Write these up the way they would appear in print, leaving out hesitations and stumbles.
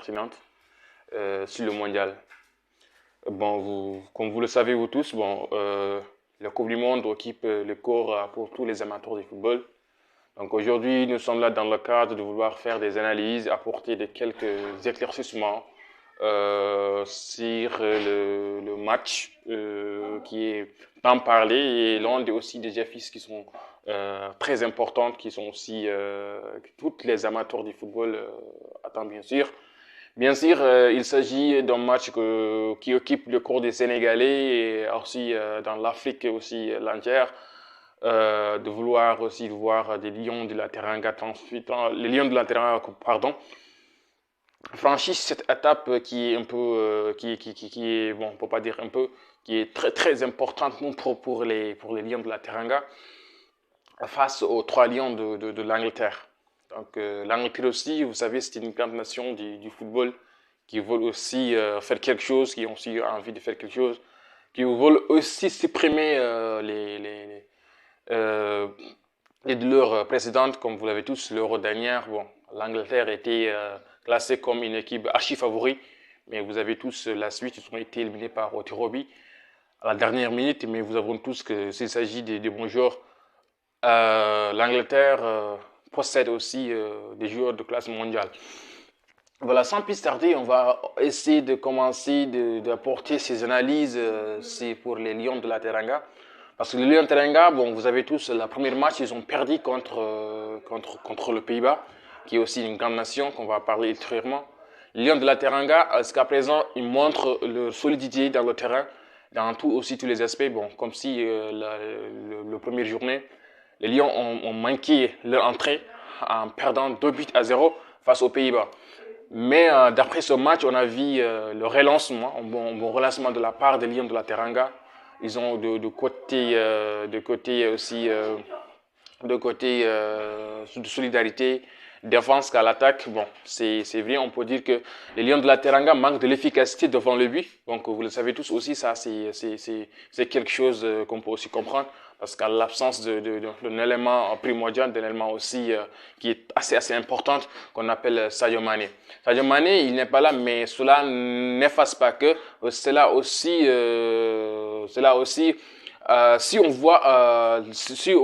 pertinente sur le mondial. Bon, comme vous le savez vous tous, la Coupe du Monde occupe le corps pour tous les amateurs de football. Donc aujourd'hui, nous sommes là dans le cadre de vouloir faire des analyses, apporter quelques éclaircissements sur le match qui est tant parlé et l'un aussi des affiches qui sont très importantes, qui sont aussi que tous les amateurs du football attendent bien sûr. Bien sûr, il s'agit d'un match qui occupe le cours des Sénégalais et aussi dans l'Afrique aussi l'entière. De vouloir aussi voir des Lions de la Teranga, les Lions de la Teranga, pardon, franchissent cette étape qui est un peu, qui est, bon, on peut pas dire un peu, qui est très très importante pour les Lions de la Teranga face aux trois Lions de l'Angleterre. Donc l'Angleterre aussi, vous savez, c'est une grande nation du football qui veulent aussi faire quelque chose, qui ont aussi envie de faire quelque chose, qui veulent aussi supprimer les douleurs précédentes, comme vous l'avez tous, l'Euro dernière. Bon, l'Angleterre était classée comme une équipe archi-favori, mais vous avez tous la suite, ils ont été éliminés par Otirobi à la dernière minute, mais vous avons tous que s'il s'agit de bons joueurs, l'Angleterre possède aussi des joueurs de classe mondiale. Voilà, sans plus tarder, on va essayer de commencer d'apporter ces analyses c'est pour les Lions de la Teranga. Parce que les Lions de Teranga, bon, vous avez tous, la première match, ils ont perdu contre le Pays-Bas, qui est aussi une grande nation qu'on va parler ultérieurement. Les Lions de la Teranga, jusqu'à présent, ils montrent leur solidité dans le terrain, dans tous les aspects. Bon, comme si la première journée, les Lions ont manqué leur entrée en perdant 2-0 face aux Pays-Bas. Mais d'après ce match, on a vu le relancement, un bon relancement de la part des Lions de la Teranga. Ils ont de côté aussi de solidarité, défense qu'à l'attaque. Bon, c'est vrai, on peut dire que les Lions de la Teranga manquent de l'efficacité devant le but. Donc vous le savez tous aussi, ça c'est quelque chose qu'on peut aussi comprendre. Parce qu'à l'absence d'un élément primordial, d'un élément aussi qui est assez important, qu'on appelle Sadio Mané. Sadio Mané, il n'est pas là, mais cela n'efface pas que cela aussi, si on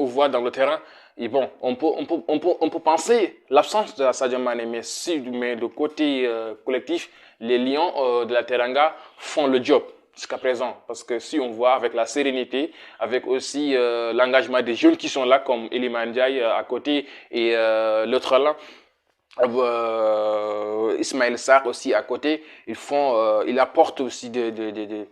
voit dans le terrain, et bon, on peut penser l'absence de Sadio Mané, mais de côté collectif, les Lions de la Teranga font le job jusqu'à présent. Parce que si on voit avec la sérénité, avec aussi l'engagement des jeunes qui sont là, comme Iliman Ndiaye à côté et l'autre là, Ismaël Sarr aussi à côté, ils apportent aussi d'une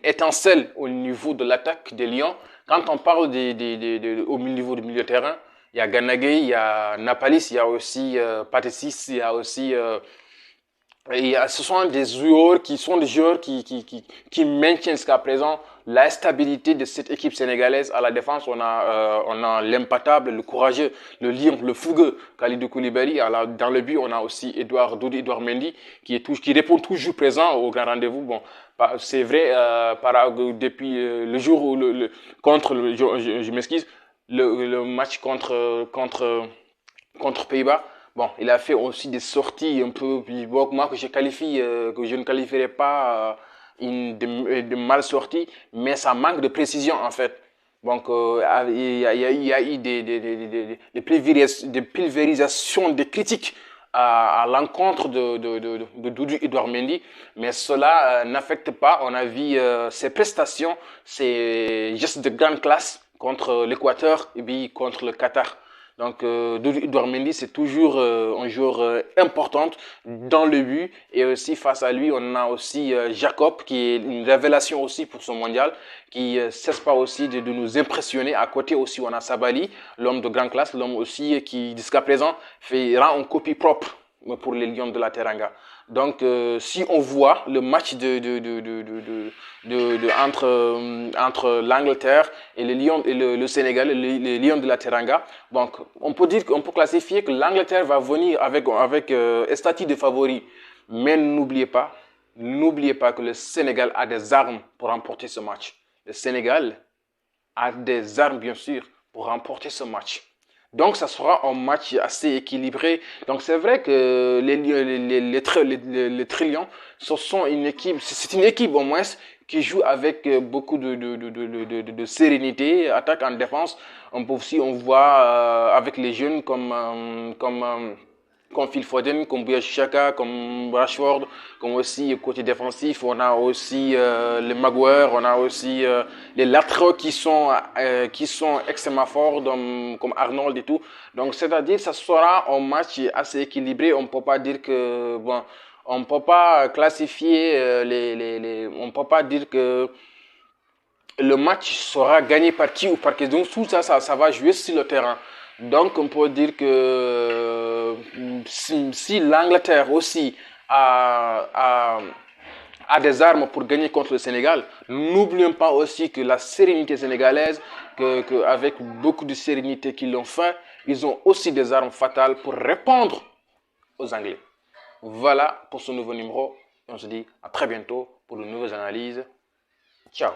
étincelle au niveau de l'attaque des Lions. Quand on parle au niveau du milieu de terrain, il y a Ganagay, il y a Napalis, il y a aussi Patesis, il y a aussi ce sont des joueurs qui maintiennent jusqu'à présent la stabilité de cette équipe sénégalaise. À la défense, on a l'impatable, le courageux, le lion, le fougueux Kalidou Koulibaly. Dans le but, on a aussi Edouard Mendy qui répond toujours présent au grand rendez-vous. Bon, c'est vrai, depuis le jour où je m'excuse, le match contre Pays-Bas. Bon, il a fait aussi des sorties un peu, moi que que je ne qualifierais pas de mal sorties, mais ça manque de précision en fait. Donc, il y a eu des pulvérisations, des critiques à l'encontre de Doudou Edouard Mendy, mais cela n'affecte pas, on a vu ses prestations, ses gestes de grande classe contre l'Équateur et puis contre le Qatar. Donc, Edouard Mendy, c'est toujours un joueur important dans le but. Et aussi, face à lui, on a aussi Jacob, qui est une révélation aussi pour ce mondial, qui ne cesse pas aussi de nous impressionner. À côté aussi, on a Sabali, l'homme de grande classe, l'homme aussi qui, jusqu'à présent, rend une copie propre pour les Lions de la Teranga. Donc, si on voit le match entre l'Angleterre et les Lions et le Sénégal, les Lions de la Teranga, donc on peut classifier que l'Angleterre va venir avec un statut de favori. Mais n'oubliez pas que le Sénégal a des armes pour remporter ce match. Le Sénégal a des armes, bien sûr, pour remporter ce match. Donc, ça sera un match assez équilibré. Donc, c'est vrai que les Trillions, ce sont une équipe, c'est une équipe au moins qui joue avec beaucoup de sérénité, attaque en défense. On peut aussi, on voit avec les jeunes comme Phil Foden, comme Bukayo Saka, comme Rashford, comme aussi côté défensif, on a aussi les Maguire, on a aussi les latéraux qui sont extrêmement forts, comme Arnold et tout. Donc, c'est-à-dire, ça sera un match assez équilibré. On ne peut pas dire que, bon, on ne peut pas classifier on peut pas dire que le match sera gagné par qui ou par qui. Donc tout ça, ça va jouer sur le terrain. Donc on peut dire que si l'Angleterre aussi a, a, a des armes pour gagner contre le Sénégal, n'oublions pas aussi que la sérénité sénégalaise, avec beaucoup de sérénité qu'ils l'ont fait, ils ont aussi des armes fatales pour répondre aux Anglais. Voilà pour ce nouveau numéro. On se dit à très bientôt pour de nouvelles analyses. Ciao.